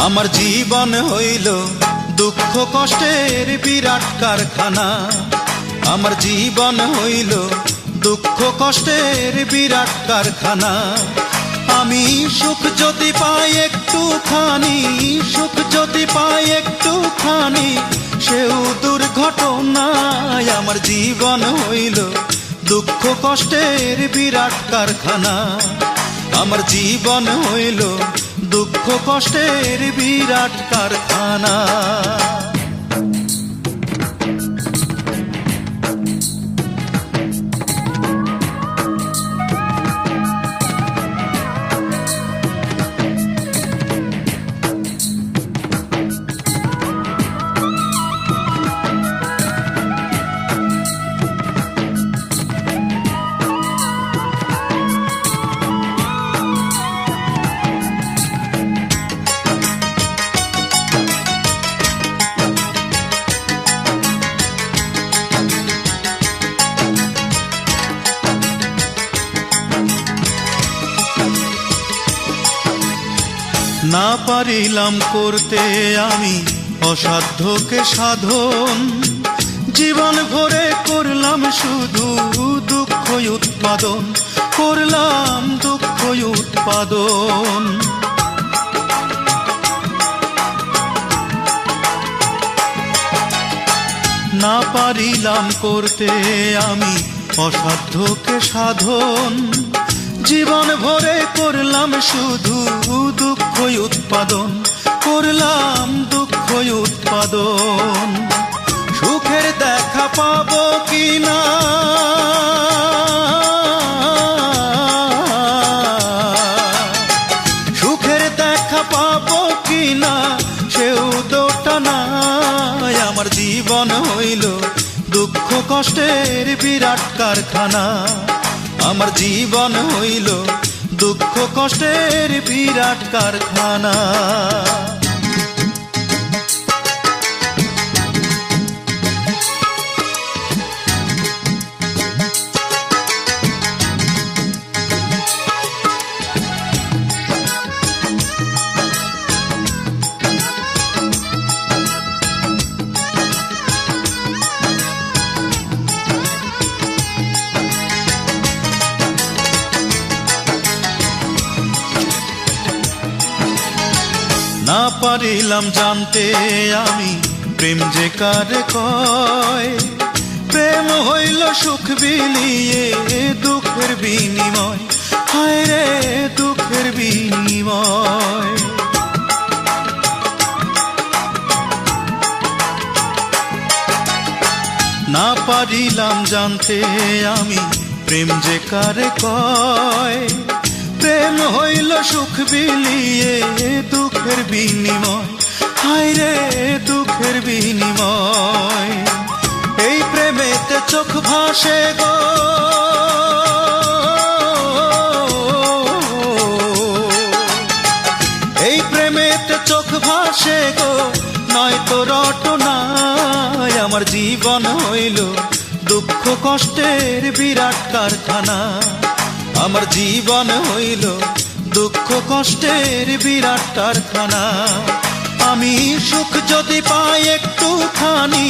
আমার জীবন হইল দুঃখ কষ্টের বিরাট কারখানা। আমার জীবন হইল দুঃখ কষ্টের বিরাট কারখানা। আমি সুখ যদি পাই একটুখানি, সুখ যদি পাই একটুখানি, সেও দুর্ঘটনায়। আমার জীবন হইল দুঃখ কষ্টের বিরাট কারখানা। আমার জীবন হইল দুঃখ কষ্টের বিরাট কারখানা। না পারিলাম করতে আমি অসাধ্যকে সাধন, জীবন ভরে করলাম শুধু দুঃখ উৎপাদন, করলাম দুঃখ উৎপাদন। না পারিলাম করতে আমি অসাধ্যকে সাধন, জীবন ভরে করলাম শুধু দুঃখ উৎপাদন, করলাম দুঃখ উৎপাদন। সুখের দেখা পাবো কিনা, সুখের দেখা পাবো কিনা, সেও দোটা নাই। আমার জীবন হইল দুঃখ কষ্টের বিরাট কারখানা। আমার জীবন হইল দুঃখ কষ্টের বিরাট কারখানা। না পারিলাম জানতে আমি প্রেম যে কারে কয়, প্রেম হইল সুখ বিলিয়ে দুঃখের বিনিময়, হায় রে দুঃখের বিনিময়। না পারিলাম জানতে আমি প্রেম যে কারে কয়, প্রেম হইল সুখ বিলিয়ে দুঃখের বিনিময়, হায় রে দুঃখের বিনিময়। এই প্রেমেতে চোখ ভাসে গো, এই প্রেমেতে চোখ ভাসে গো, নয়তো রটনায়। আমার জীবন হইল দুঃখ কষ্টের বিরাট কারখানা। আমার জীবন হইল দুঃখ কষ্টের বিরাট কারখানা। আমি সুখ যদি পাই একটুখানি,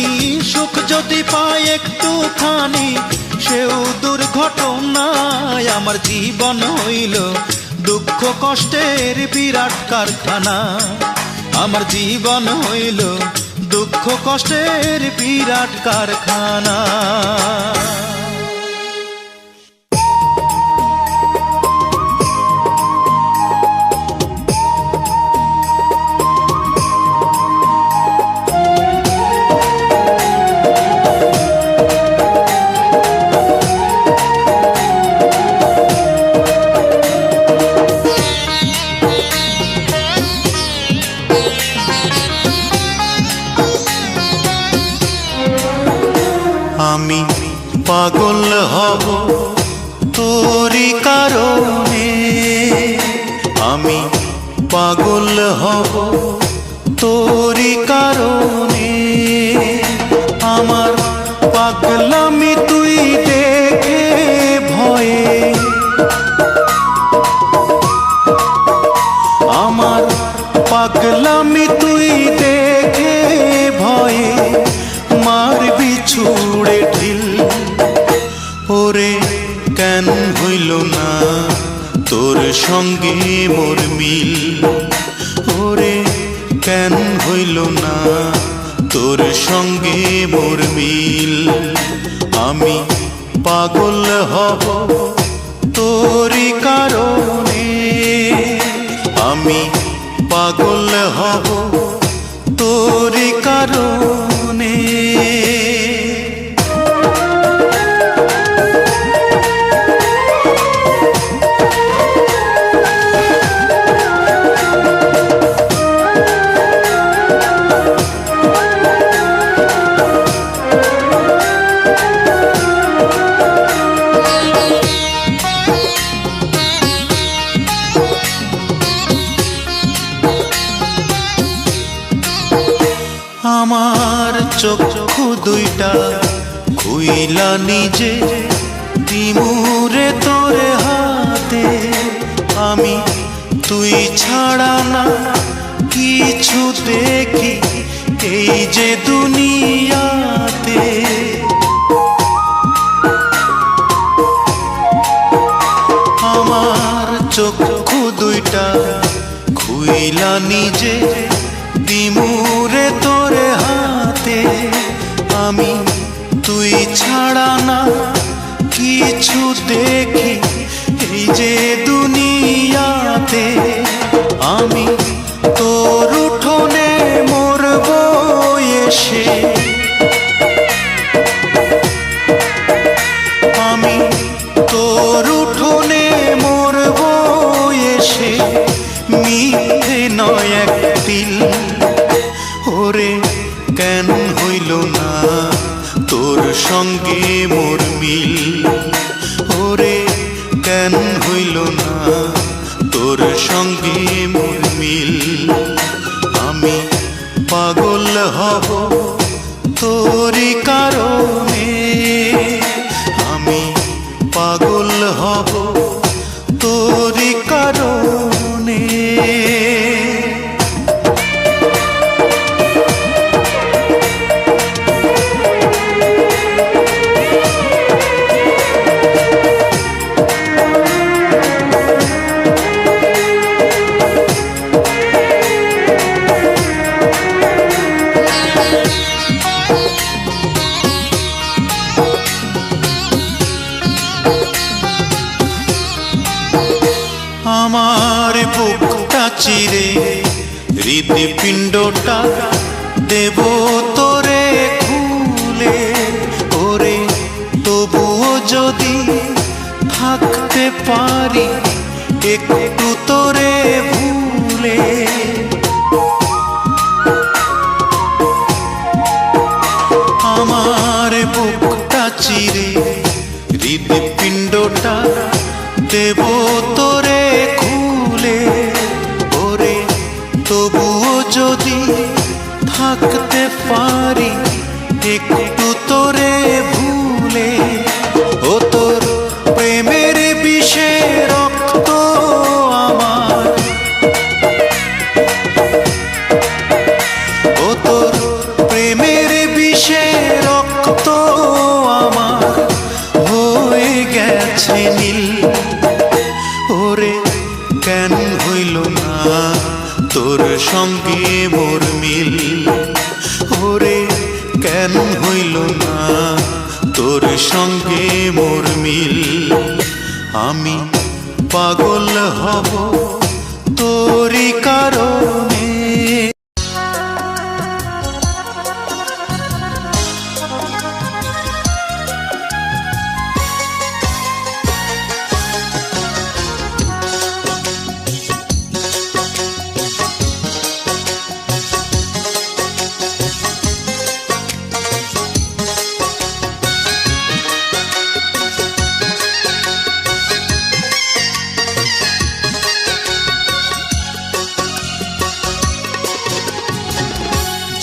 সুখ যদি পাই একটুখানি, সেও দুর্ঘটনায়। আমার জীবন হইল দুঃখ কষ্টের বিরাট কারখানা। আমার জীবন হইল দুঃখ কষ্টের বিরাট কারখানা। আমি পাগল হব তোরি কারণে, আমি পাগল হব তোরি কারণে। আমার পাগলামি তুই দেখে ভয়ে, আমার পাগলামি তুই দেখে ভয়ে মারবি ছুড়ে ঢিল। ওরে কেন হইল না তোর সঙ্গে মোর মিল, ওরে কেন হইল না তোর সঙ্গে মোর মিল। আমি পাগল হব তোরই কারণে, আমি পাগল হব তোরই কারণে। আমার চক্ষু দুইটা খুইলা নিজে দিমুরে তোরে হাতে, আমি তুই ছাড়া না কিছু দেখি এই যে দুনিয়াতে। আমার চক্ষু দুইটা খুইলা নিজে দিমুরে তোরে হাতে, আমি তুই ছাড়া না কিছু দেখি এই যে দুনিয়াতে। আমি তোর উঠোনে মরব এসে, আমি তোর উঠোনে মরব এসে, মিথ্যে নয় এক দিল। ওরে কেন হইল না তোর সঙ্গে মোর মিল, ওরে কেন হইল না তোর সঙ্গে মোর মিল। আমি পাগল হব তোরই কারণে, আমি পাগল হব তোরই কারণে। আমার বুকটা চিরে হৃদপিণ্ডটা দেব তোরে খুলে, ওরে তবুও যদি থাকতে পারি একটু তোরে ভুলে। আমার বুকটা চিরে হৃদপিণ্ডটা দেব তোরে খুলে, ওরে তবুও যদি থাকতে পারি একটু তোরে ভুলে। ও তোর প্রেমের বিষে রক্ত আমার, ও তোর প্রেমের বিষে রক্ত আমার হয়ে গেছে নীল। ওরে কেন হইল না তোর সঙ্গে মোর মিল, ওরে কেন হইল না তোর সঙ্গে মোর মিল। আমি পাগল হব তোরই কারণে।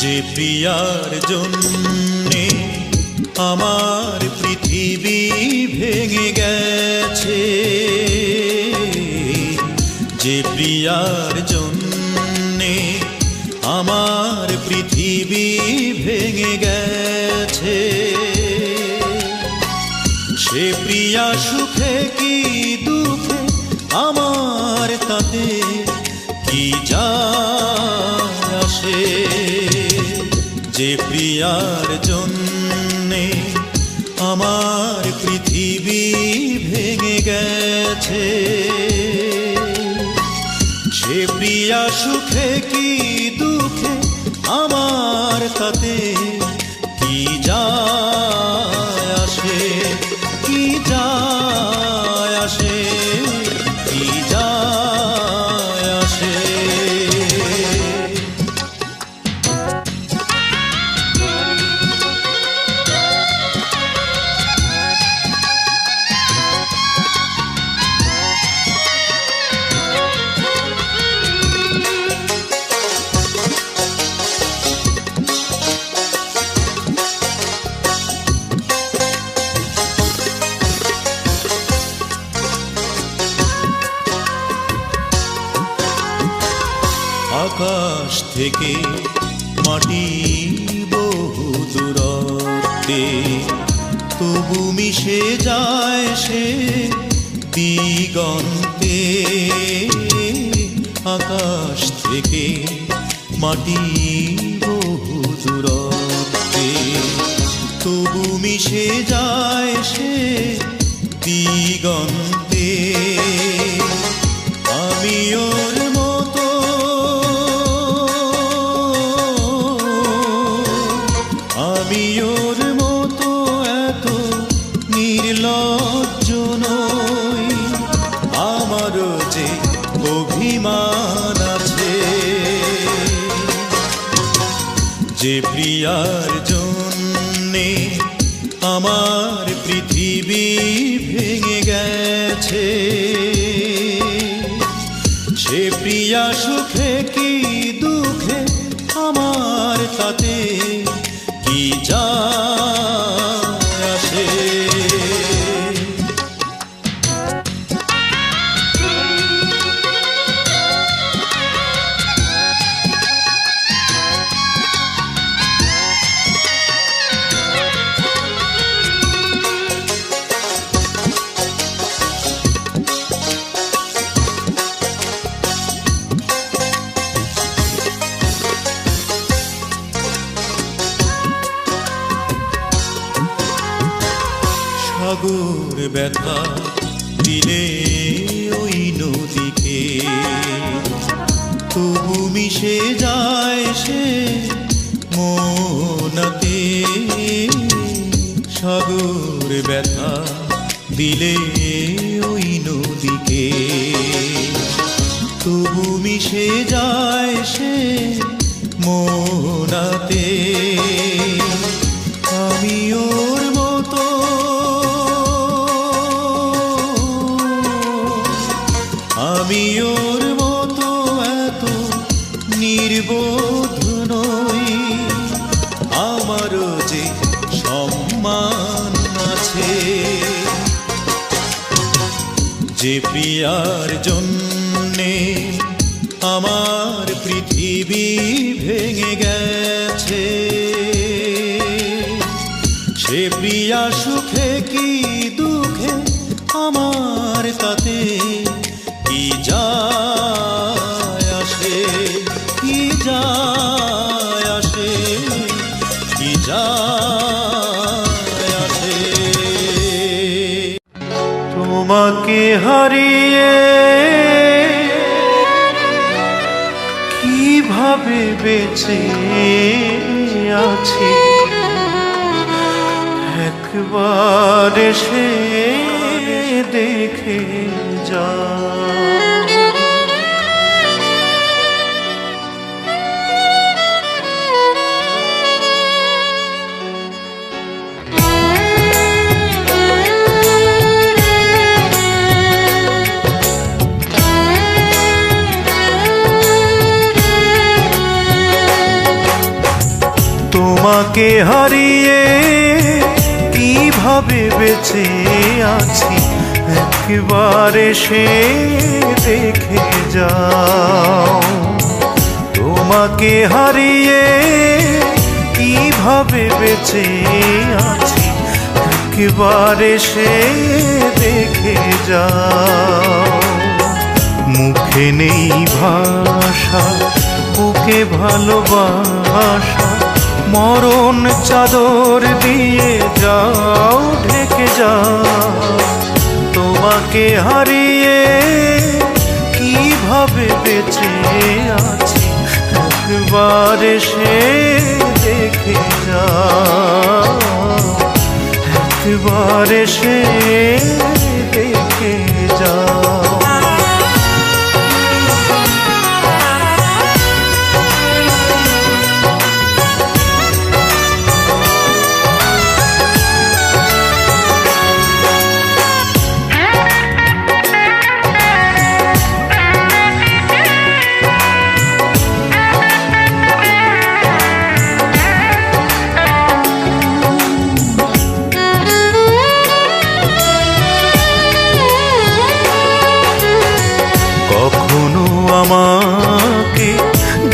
যে প্রিয়ার জন্যে আমার পৃথিবী ভেঙে গেছে, যে প্রিয়ার জন্য জন্যে আমার পৃথিবী ভেঙে গেছে। সে প্রিয়া সুখে কি দুঃখে আমার তাতে কি যায় আসে। যে প্রিয়ার জন্যে আমার পৃথিবী ভেঙে গেছে, সে প্রিয়া সুখে কি দুঃখে আমার তাতে কি যায় আসে, কি যায় আসে, কি যায় আসে। আকাশ থেকে মাটি বহু দূরত্বে, তবু মিশে যায় সে দিগন্তে। আকাশ থেকে মাটি বহু দূরত্বে, তবু মিশে যায় সে দিগন্তে। আমি ওর মতো, আমি ওর মতো এত নির্লজ্জ নই। আমারও যে অভিমান আছে, যে প্রিয়ার জন্যে আমার পৃথিবী ভেঙে গেছে। সে প্রিয়া সুখে কি দুঃখে আমার তাতে কি যায় আসে। সাগর ব্যথা দিলে ওই নদীকে, তবু মিশে যায় সে মনাতে। সাগর ব্যথা দিলে ওই নদীকে, তবু মিশে যায় সে মনাতে। আমি ওর মতো, আমি ওর মতো এত নির্বোধ নই। আমারও যে সম্মান আছে, যে প্রিয়ার জন্যে আমার পৃথিবী ভেঙে গেছে। সে প্রিয়া সুখে কি দুঃখে আমার তাতে কি যায় আসে, কি যায় আসে, কি যায় আসে। তোমাকে হারিয়ে কিভাবে বেঁচে আছি, একবার এসে দেখে যা। তোমাকে হারিয়ে কিভাবে বেঁচে আছি, একবার এসে দেখে যাও। তোমাকে হারিয়ে কিভাবে বেঁচে আছি একবার এসে দেখে যাও। মুখে নেই ভাষা, বুকে ভালোবাসা, মরণ চাদর দিয়ে যাও, ঢেকে যাও। তোমাকে হারিয়ে কিভাবে বেঁচে আছি একবার এসে দেখে যাও, একবার এসে দেখে যাও। কখনো আমাকে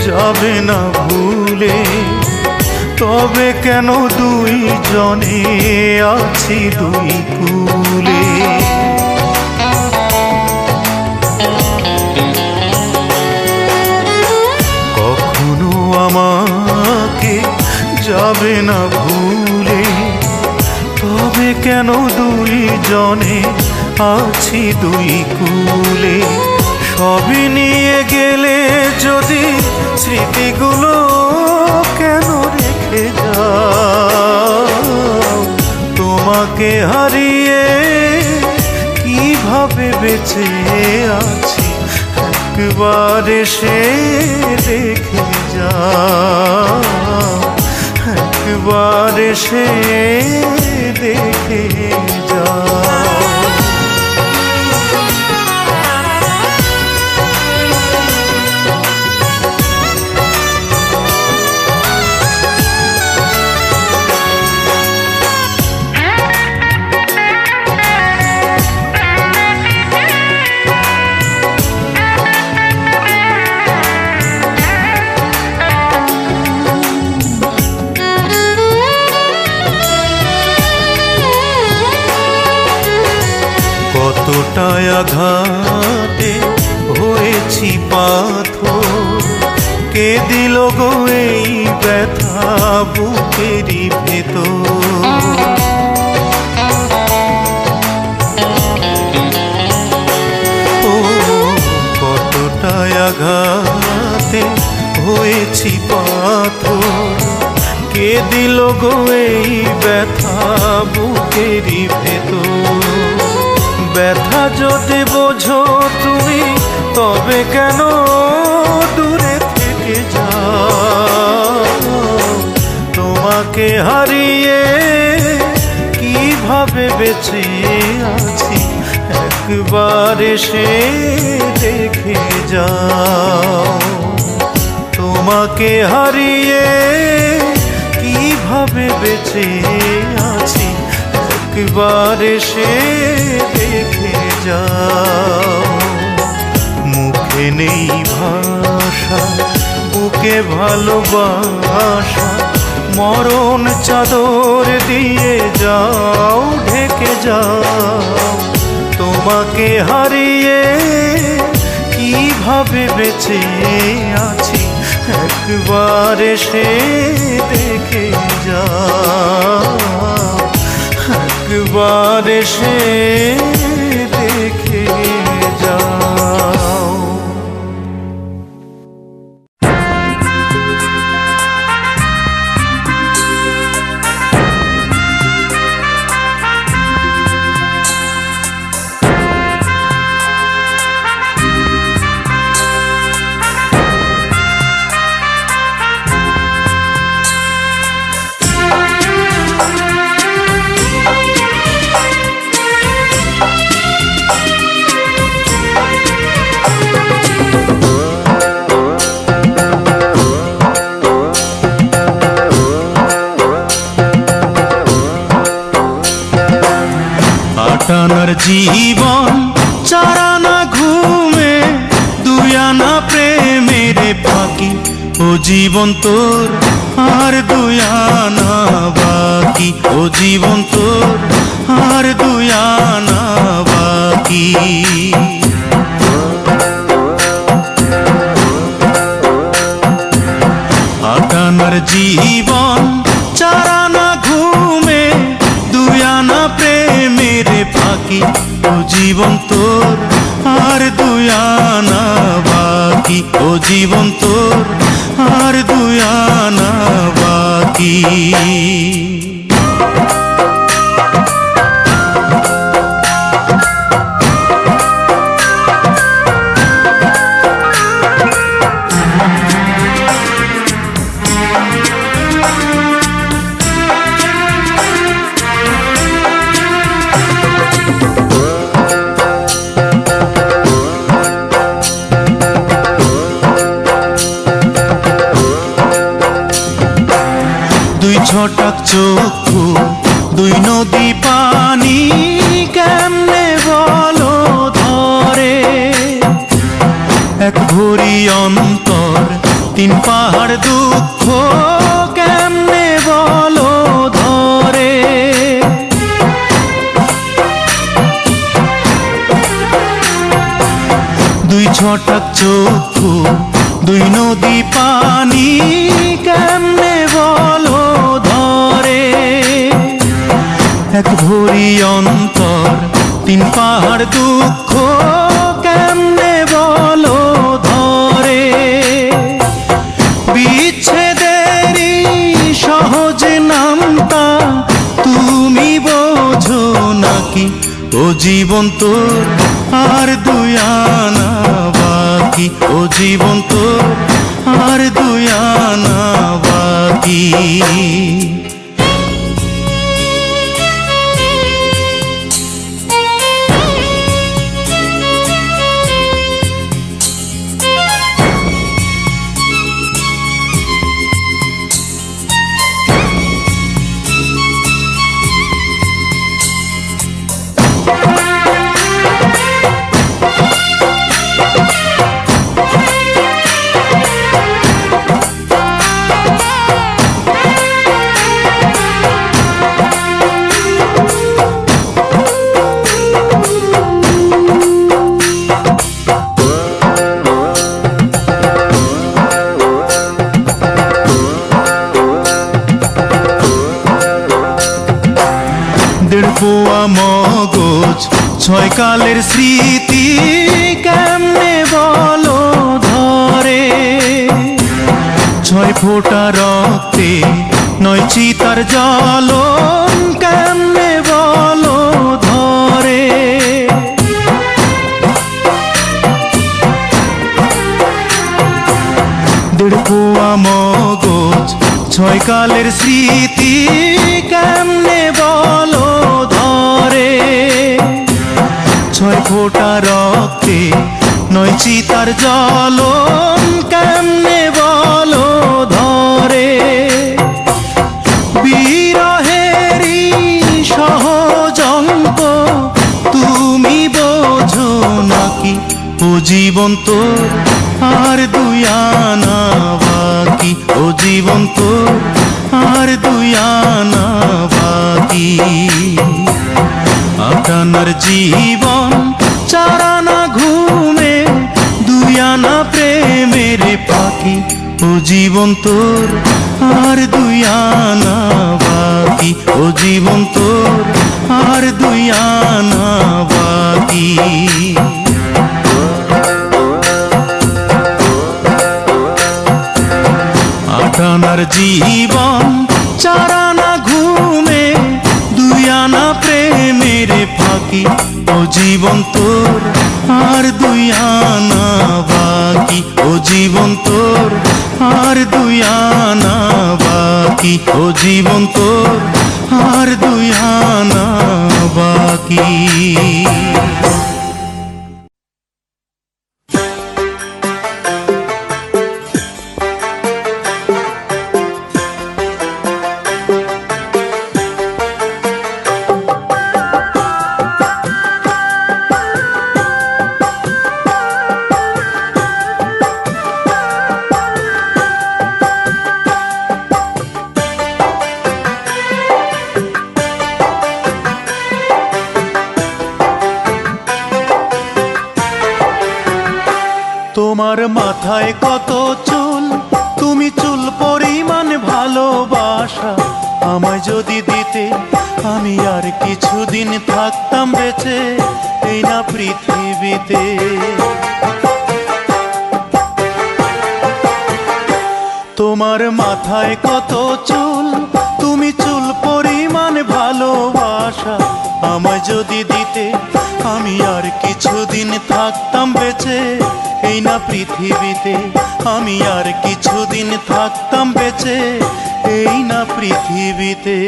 যাবে না ভুলে, তবে কেন দুইজনে আছি দুই কুলে। কখনো আমাকে যাবে না ভুলে, তবে কেন দুইজনে আছি দুই কুলে। সবই নিয়ে গেলে যদি স্মৃতিগুলো কেন রেখে যাও। তোমাকে হারিয়ে কিভাবে বেঁচে আছি একবার এসে দেখে যাও, একবার এসে দেখে যাও। কতটা আঘাতে হয়েছি পাথর, কে দিল গো এই ব্যথা বুকেরই ভেতর। ও কতটা আঘাতে হয়েছি পাথর, কে দিল গো এই ব্যথা বুকেরই ভেতর। ব্যথা যদি বোঝো তুমি তবে কেন দূরে থেকে যাও। তোমাকে হারিয়ে কিভাবে বেঁচে আছি একবার এসে দেখে যাও। তোমাকে হারিয়ে কিভাবে বেঁচে আছি একবার এসে দেখে যাও। মুখে নেই ভাষা, বুকে ভালোবাসা, মরণ চাদর দিয়ে যাও, ঢেকে যাও। তোমাকে হারিয়ে কিভাবে বেঁচে আছি একবার এসে দেখে যাও, একবার এসে দেখে যাও। আটানার জীবন চারানা ঘুমে, দুই আনা প্রেমের ফাঁকি ও জীবন তোর আর দুই আনা বাকি, ও জীবন তোর আর দুই আনা বাকি। আটানার জীবন চারানা ঘুমে, দুই আনা প্রেমের ফাঁকি, ও জীবন তোর আর দুই আনা বাকি, ও জীবন তোর আর দুই আনা বাকি। দুই ছটাক চক্ষু, দুই নদী পানি, কেমনে বলো ধরে, এক ভরি অন্তর, তিন পাহাড় দুঃখ, কেমনে বলো ধরে। দুই ছটাক চক্ষু, দুই নদী পানি, কেমনে বলো ধরে, এক ভরি অন্তর, তিন পাহাড় দুঃখ, কেমনে বলো ধরে। বিচ্ছেদেরই সহজ নামটা তুমি বোঝো নাকি, ও জীবন তোর আর দুই আনা বাকি, ও জীবন তোর আর দুই আনা বাকি। দেড় পোয়া মগজ, ছয় কালের স্মৃতি, কেমনে বলো ধরে, ছয় ফোঁটা রক্তে নয় চিতার জ্বলন, কেমনে বলো ধরে। দেড় পোয়া মগজ, ছয় কালের স্মৃতি, কেমনে বলো ধরে, ছয় ফোঁটা রক্তে নয় চিতার জ্বলন, কেমনে বলো ধরে। বিরহেরই সহজ অঙ্ক তুমি বোঝো নাকি, ও জীবন তোর আর দুই আনা বাকি, ও জীবন তোর আর দুই আনা বাকি। আটানার জীবন চারানা ঘুমে, দুই আনা প্রেমের ফাঁকি, ও জীবন তোর আর দুই আনা বাকি, ও জীবন তোর আর দুই আনা বাকি। আটানার জীবন চারানা ঘুমে, দুই আনা প্রেমের ফাঁকি, ও জীবন তোর আর দুই আনা বাকি, ও জীবন তোর আর দুই আনা বাকি, ও জীবন তোর আর দুই আনা বাকি। চুল, তুমি চুল পরিমাণ ভালোবাসা আমায় যদি দিতে, আমি আর কিছুদিন থাকতাম বেঁচে এই না পৃথিবীতে। তোমার মাথায় কত চুল, তুমি চুল পরিমাণ ভালোবাসা আমায় যদি দিতে, আমি আর কিছুদিন থাকতাম বেঁচে এই না পৃথিবীতে। আমি আর কিছুদিন থাকতাম বেঁচে এই না পৃথিবীতে।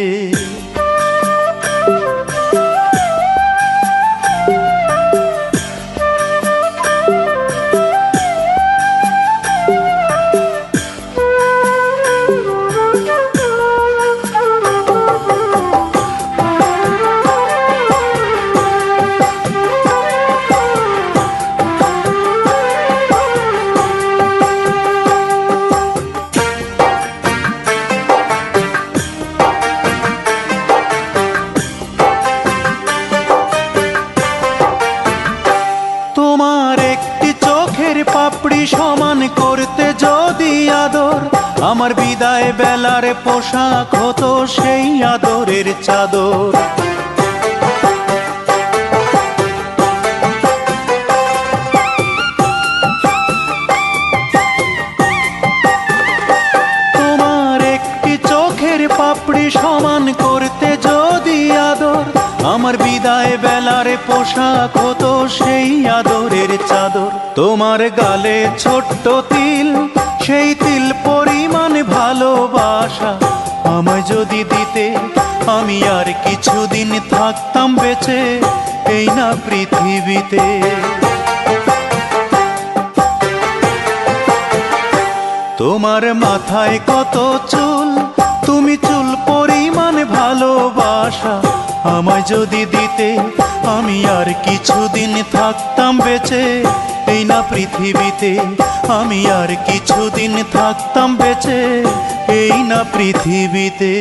তোমার একটি চোখের পাপড়ি সমান করতে যদি আদর, আমার বিদায় বেলার পোশাক হতো সেই আদরের চাদর। তোমার একটি চোখের পাপড়ি সমান করতে যদি আদর, আমার বিদায় বেলার পোশাক হতো সেই আদরের চাদর। তোমার গালে ছোট্ট তিল, সেই তিল পরিমাণ ভালোবাসা আমায় যদি দিতে, আমি আর কিছুদিন থাকতাম বেঁচে এই না পৃথিবীতে। তোমার মাথায় কত চুল, তুমি চুল পরিমাণ ভালোবাসা আমায় যদি দিতে, আমি আর কিছুদিন থাকতাম বেঁচে এই না পৃথিবীতে। আমি আর কিছুদিন থাকতাম বেঁচে এই না পৃথিবীতে।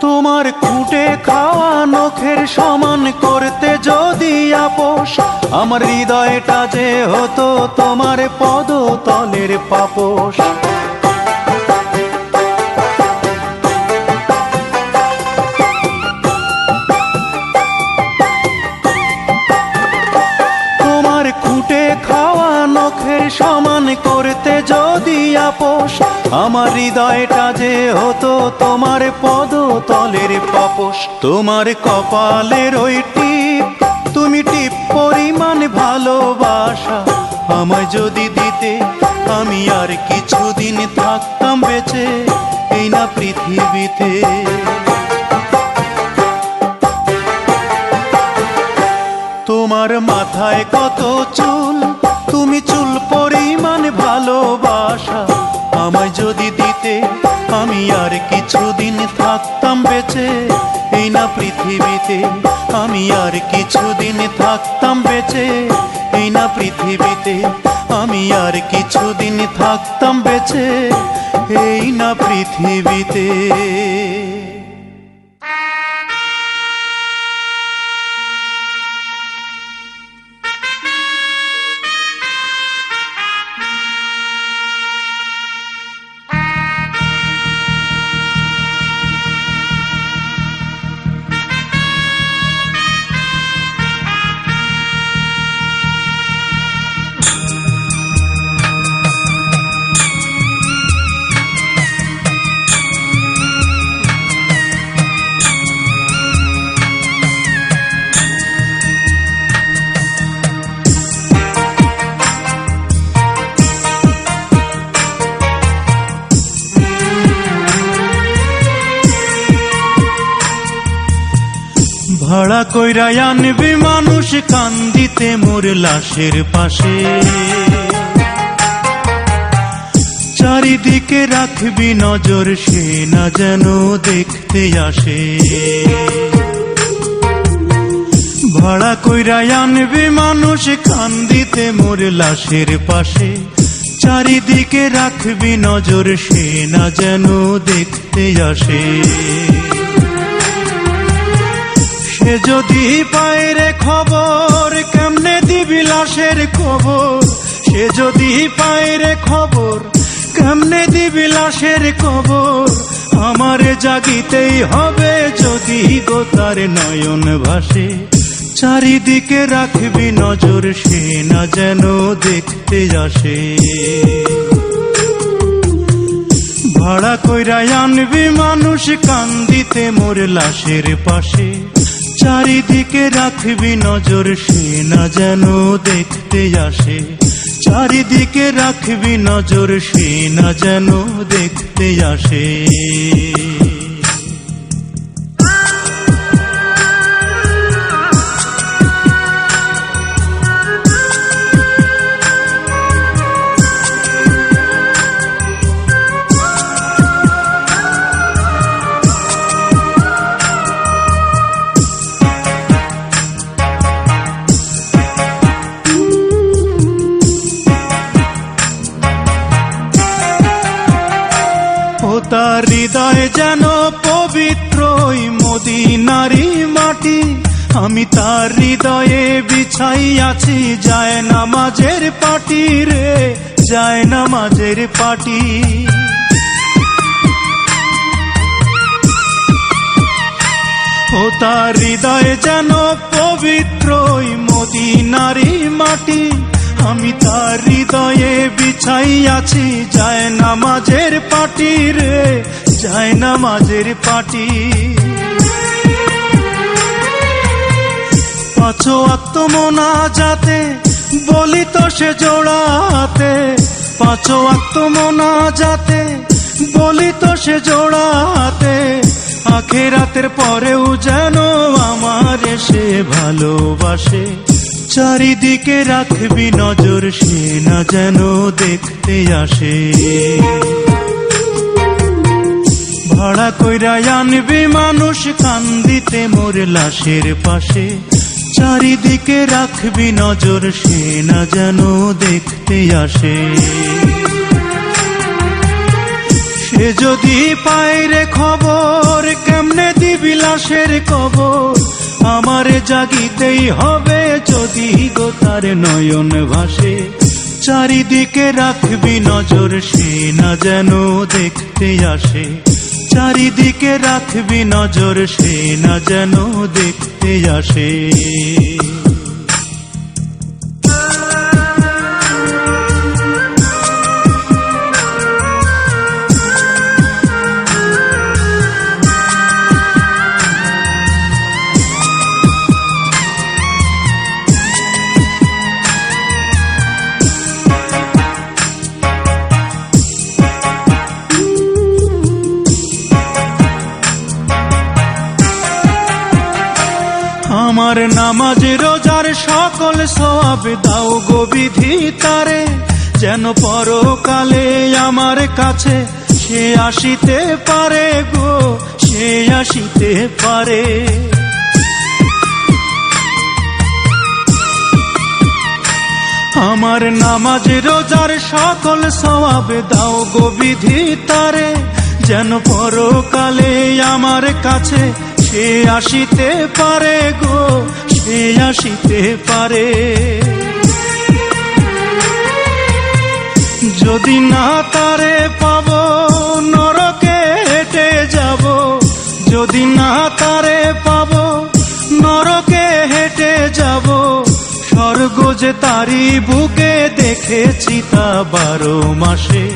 তোমার খুঁটে খাওয়া নখের সমান করতে যদি আপোষ, আমার হৃদয়টা যে হতো তোমার পদতলের পাপোশ। তোমার খুঁটে খাওয়া নখের সমান করতে যদি আপোষ, আমার হৃদয়টা যে হতো তোমার পদতলের পাপোশ। তোমার কপালের ওই টিপ, তুমি টিপ পরিমাণ ভালোবাসা আমায় যদি দিতে, আমি আর কিছুদিন থাকতাম বেঁচে এই না পৃথিবীতে। তোমার মাথায় কত চুল, তুমি চুল পরিমাণ ভালোবাসা আমায় যদি দিতে, আমি আর কিছুদিন থাকতাম বেঁচে এই না পৃথিবীতে। আমি আর কিছুদিন থাকতাম বেঁচে এই না পৃথিবীতে। আমি আর কিছুদিন থাকতাম বেঁচে এই না পৃথিবীতে। ভাড়া কইরা আনবি মানুষ কান্দিতে মোর লাশের পাশে, চারিদিকে রাখবি নজর, সে না যেন দেখতে আসে। ভাড়া কইরা আনবি মানুষ কান্দিতে মোর লাশের পাশে। চারিদিকে রাখবি নজর, সে না যেন দেখতে আসে। সে যদি পায় রে খবর, কেমনে দিবি লাশের খবর। সে যদি পায় রে খবর, কেমনে দিবি লাশের খবর। আমারে জাগিতেই হবে যদি গো তার নয়ন ভাসে। চারিদিকে রাখবি নজর, সে না যেন দেখতে আসে। ভাড়া কইরা আনবি মানুষ কান্দিতে মোর লাশের পাশে। চারিদিকে রাখবি নজর, সে না যেন দেখতে আসে। চারিদিকে রাখবি নজর, সে না যেন দেখতে আসে। তার হৃদয় যেন পবিত্র মদিনারি মাটি। আমি তার হৃদয়ে বিছাই আছি যায় নামাজের পাটি রে, যায় নামাজের পাটি। ও তার হৃদয় যেন পবিত্র মদিনারি মাটি। আমি তার হৃদয়ে বিছাই আছি যায় নামাজের পাটি রে, যায় নামাজের পাটি। পাঁচ ওয়াক্ত মোনাজাতে বলি তো সে জোড়াতে। পাঁচ ওয়াক্ত মোনাজাতে বলি তো সে জোড়াতে। আখিরাতের পরেও যেন আমার সে ভালোবাসে। চারিদিকে রাখবি নজর, সে না যেন দেখতে আসে। ভাড়া কইরা আনবি মানুষ কান্দিতে মোর লাশের পাশে। চারিদিকে রাখবি নজর, সে না যেন দেখতে আসে। সে যদি পায় রে খবর, কেমনে দিবি লাশের খবর। আমারে জাগিতেই হবে যদি গো তার নয়ন ভাসে। চারিদিকে রাখবি নজর, সে না যেন দেখতে আসে। চারিদিকে রাখবি নজর, সে না যেন দেখতে আসে। আমার নামাজ রোজার সকল সওয়াব দাও গো বিধি তারে। যেন পরকালে আমার কাছে সে আসিতে পারে গো, সে আসিতে পারে। আমার নামাজ রোজার সকল সওয়াব দাও গো বিধি তারে। যেন পরকালে আমার কাছে সে আসিতে পারে গো, সে আসিতে পারে। যদি না তারে পাব নরকে হেঁটে যাব। যদি না তারে পাব নরকে হেঁটে যাব। স্বর্গ যে তারি বুকে দেখেছি তা 12 মাসে।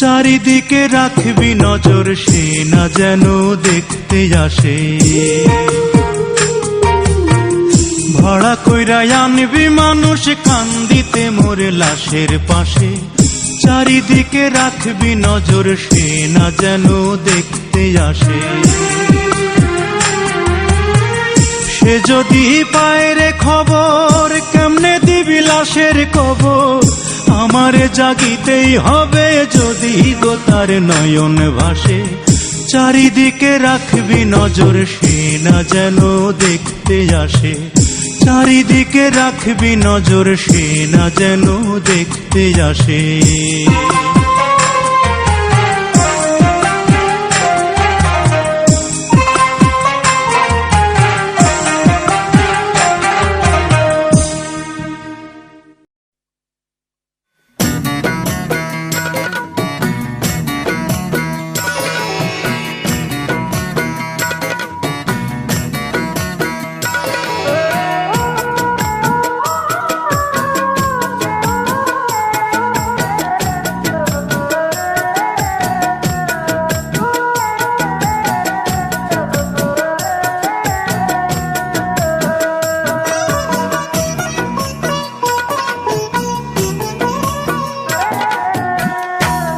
চারিদিকে রাখবি নজর, সে না যেন দেখতে আসে। ভাড়া কইরা আনবি মানুষ কান্দিতে মোর লাশের পাশে। চারিদিকে রাখবি নজর, সে না যেন দেখতে আসে। সে যদি পায় রে খবর, কেমনে দিবি লাশের খবর। আমারে জাগিতেই হবে যদি গো তার নয়ন ভাসে, চারিদিকে রাখবি নজর সে না যেন দেখতে আসে, চারিদিকে রাখবি নজর সে না যেন দেখতে আসে।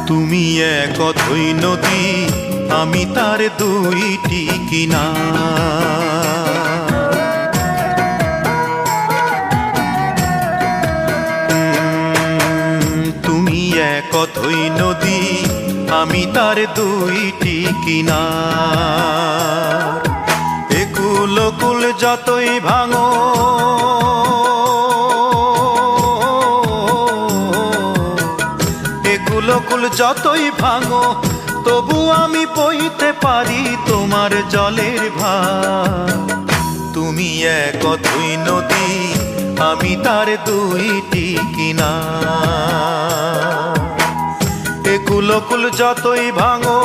তুমি এক অথই নদী, আমি তার দুইটি কিনার। তুমি এক অথই নদী, আমি তার দুইটি কিনার। একুল কুল যতই ভাঙো, কুল যতই ভাঙো, তবু আমি বইতে পারি তোমার জলের ভার। তুমি এক অথই নদী, আমি তার দুইটি কিনার। একুল কুল যতই ভাঙো,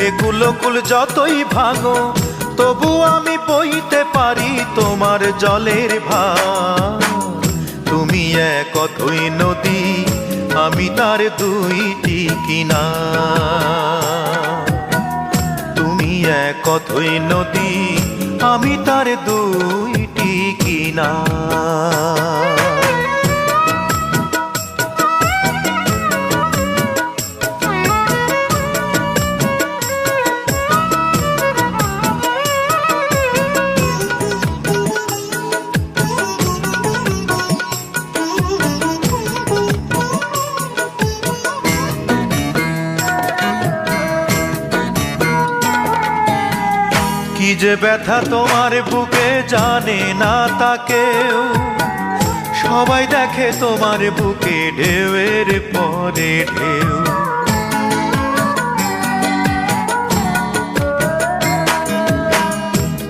একুল কুল যতই ভাঙো, তবু আমি বইতে পারি তোমার জলের ভার। তুমি এক অথই নদী, আমি তার দুইটি কিনার। তুমি এক অথই নদী, আমি তার দুইটি কিনার। কি যে ব্যথা তোমার বুকে জানে না তা কেউ, সবাই দেখে তোমার বুকে ঢেউয়ের পরে ঢেউ।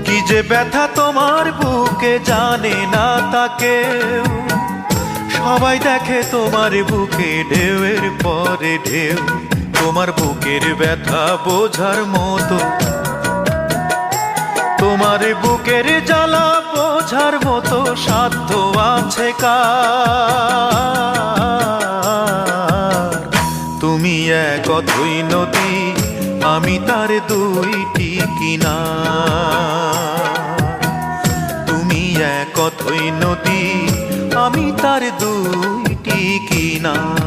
কি যে ব্যথা তোমার বুকে জানে না তা কেউ, সবাই দেখে তোমার বুকে ঢেউয়ের পরে ঢেউ। তোমার বুকের ব্যথা বোঝার মতো, তোমার বুকের জ্বালা বোঝার মতো সাধ্য আছে কার? তুমি এক অথই নদী, আমি তার দুইটি কিনার। তুমি এক অথই নদী, আমি তার দুইটি কিনার।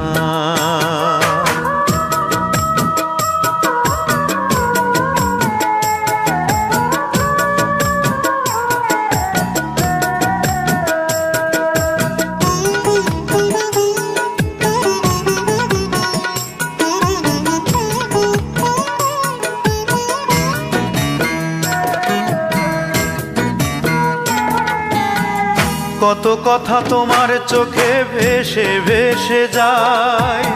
কত কথা তোমার চোখে ভেসে ভেসে যায়,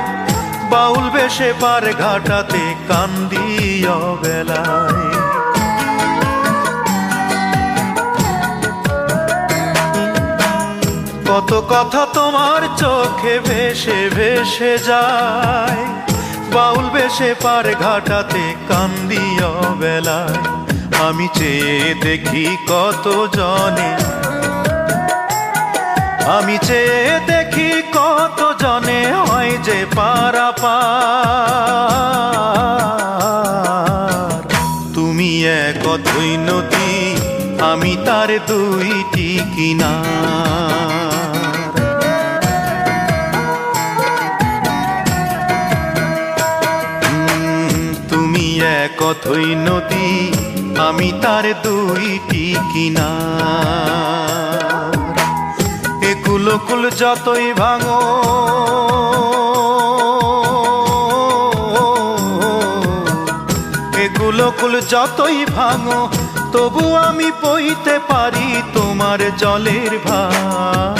বাউল বেশে পার ঘাটাতে কান্দি অবেলায়। কত কথা তোমার চোখে ভেসে ভেসে যায়, বাউল বেশে পার ঘাটাতে কান্দি অবেলায়। আমি চেয়ে দেখি কত জনে, আমি চেয়ে দেখি কত জনে হয় যে পারাপার। তুমি এক অথই নদী, আমি তার দুইটি কিনার। তুমি এক অথই নদী, আমি তার দুইটি কিনার। এগুলো কুল যতই ভাঙো এগুলো কুল যতই ভাঙো তবু আমি বইতে পারি তোমার জলের ভার।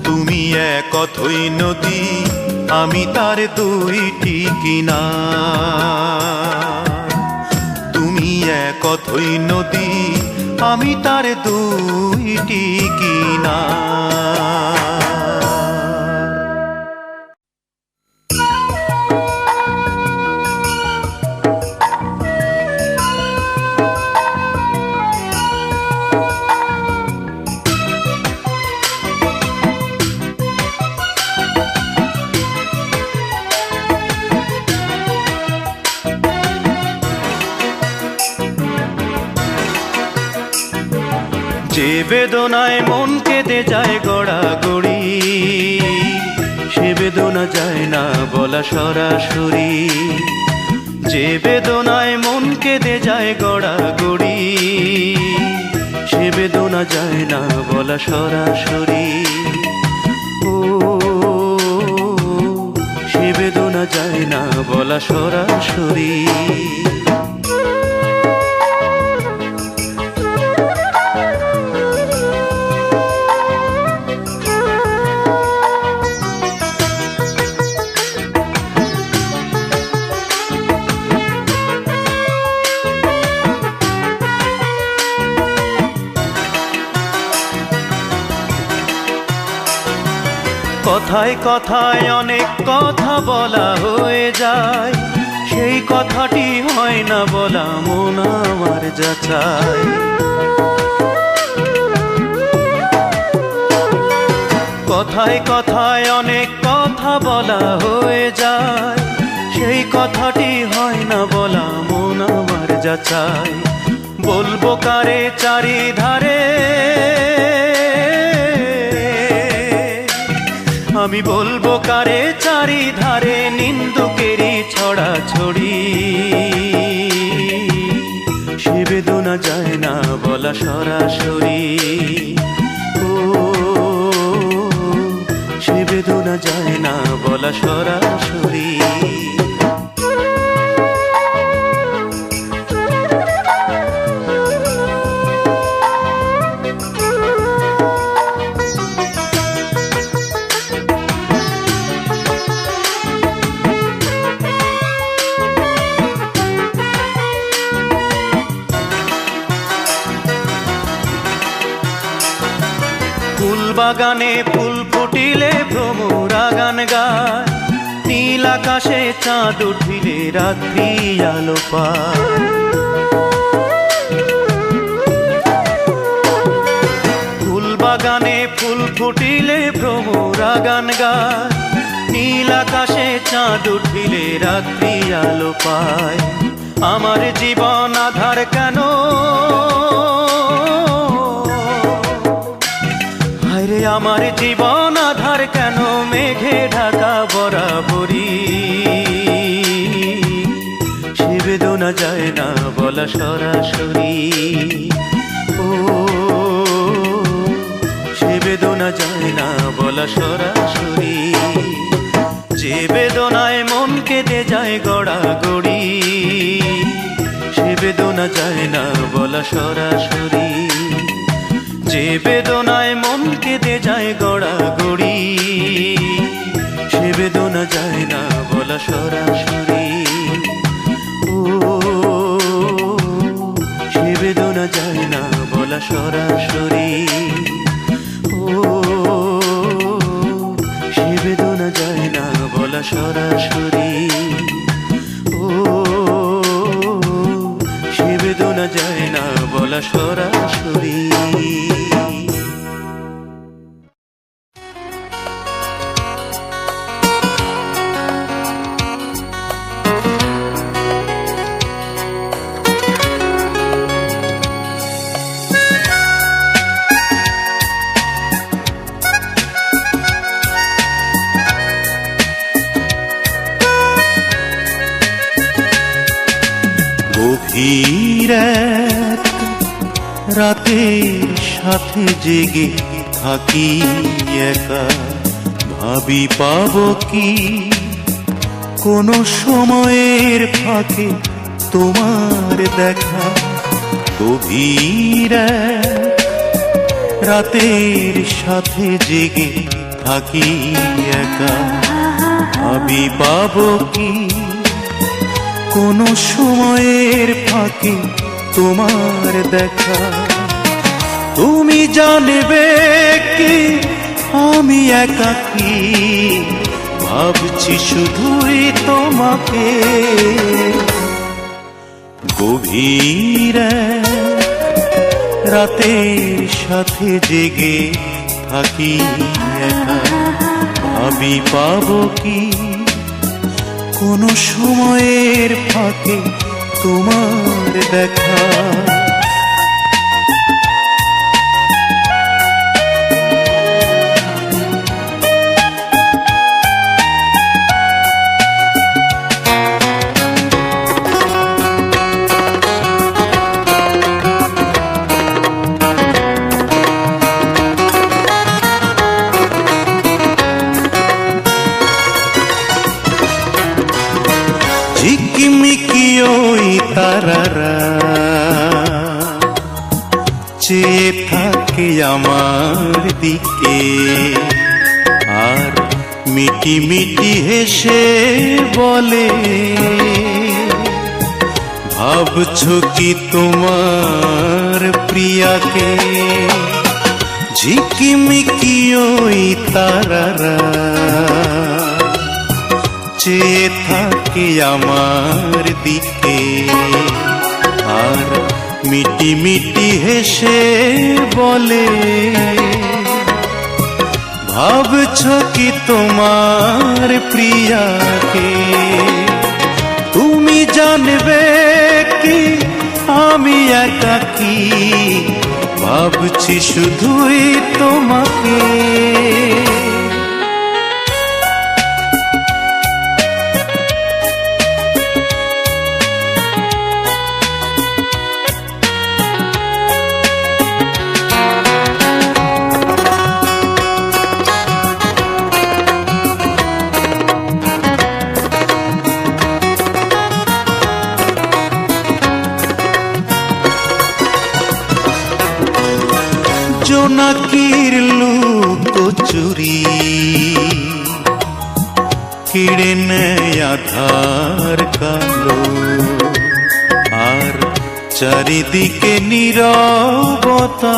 তুমি এক অথই নদী, আমি তার দুইটি কিনার। তুমি এক অথই নদী, আমি তার দুইটি কিনার। যে বেদনায় মন কেঁদে যায় গড়াগড়ি, সে বেদনা যায় না বলা সরাসরি। যে বেদনায় মন কেঁদে যায় গড়াগড়ি, সে বেদনা যায় না বলা সরাসরি। ও সে বেদনা যায় না বলা সরাসরি। কথায় কথায় অনেক কথা বলা হয়ে যায়, সেই কথাটি হয় না বলা মন আমার যাচাই। কথায় কথায় অনেক কথা বলা হয়ে যায়, সেই কথাটি হয় না বলা মন আমার যাচাই। বলবো কারে চারিধারে, আমি বলবো কারে চারিধারে নিন্দুকেরই ছড়াছড়ি। সে বেদনা যায় না বলা সরাসরি। ও সে বেদনা যায় না বলা সরাসরি। ফুল বাগানে ফুল ফুটিলে ভ্রমরা গান গায়, নীল আকাশে চাঁদ উঠিলে রাত্রি আলো পায়। ফুল বাগানে ফুল ফুটিলে ভ্রমরা গান গায়, নীল আকাশে চাঁদ উঠিলে রাত্রি আলো পায়। আমার জীবন আধার কেন, আমার জীবন আধার কেন মেঘে ঢাকা বরাবরি। সে বেদনা যায় না বলা সরাসরি। ও সে বেদনা যায় না বলা সরাসরি। যে বেদনায় মন কেঁদে যায় গড়াগড়ি, সে বেদনা যায় না বলা সরাসরি। যে বেদনায় মন কেঁদে যায় গড়াগড়ি, সে বেদনা যায় না বলা সরাসরি। ও সে বেদনা যায় না বলা সরাসরি। ও সে বেদনা যায় না বলা সরাসরি। ও সে বেদনা যায় না বলা সরাসরি। গভীর এক রাতের সাথে জেগে থাকি, একা ভাবি পাবো কি কোনো সময়ের ফাঁকে তোমার দেখা। গভীর এক রাতের সাথে জেগে থাকি একা ভাবি পাবো কি কোনো সময়ের ফাঁকে তোমার দেখা। তুমি জানবে কি আমি একাকী ভাবছি শুধুই তোমাকে। গভীর রাতের সাথে জেগে থাকি একা ভাবি পাবো কি কোনো সময়ের ফাঁকে তোমার দেখা। ঝিকিমিকি ওই তারারা চেয়ে থাকে আমার দিকে আর মিটি মিটি হেসে বলে ভাবছো কি তোমার প্রিয়াকে। ঝিকিমিকি ওই তারারা চেয়ে থাকে আমার দিকে আর মিটি মিটি হেসে বলে ভাবছো কি তোমার প্রিয়াকে। তুমি জানবে কি আমি একাকী ভাবছি শুধুই তোমাকে। জোনাকির লুকোচুরি কেড়ে নেয় আধার কালো আর চারিদিকে নীরবতা।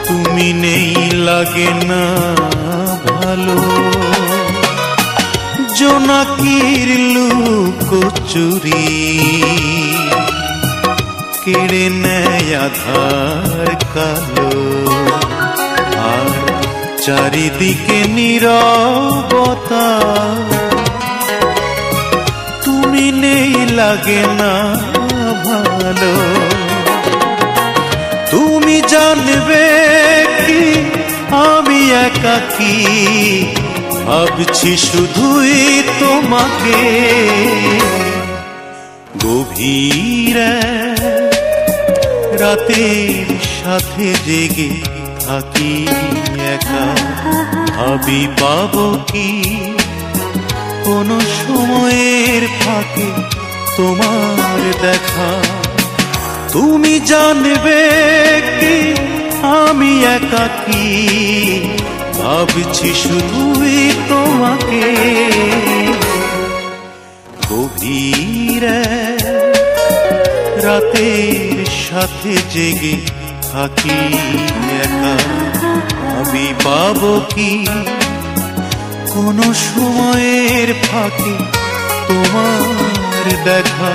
তুমি নেই লাগে না ভালো। জোনাকির লুকোচুরি কেড়ে নেয় আধার কালো আর চারিদিকে নীরবতা। তুমি নেই লাগে না ভালো। তুমি জানবে কি আমি একাকী ভাবছি শুধুই তোমাকে। গভীর রাতের সাথে জেগে থাকি একা ভাবি পাবো কি কোনো সময়ের ফাঁকে তোমার দেখা। তুমি জানবে কি আমি একাকী ভাবছি শুধুই তোমাকে। গভীর রাতের সাথে জেগে থাকি একা ভাবি পাবো কি কোনো সময়ের ফাঁকে তোমার দেখা।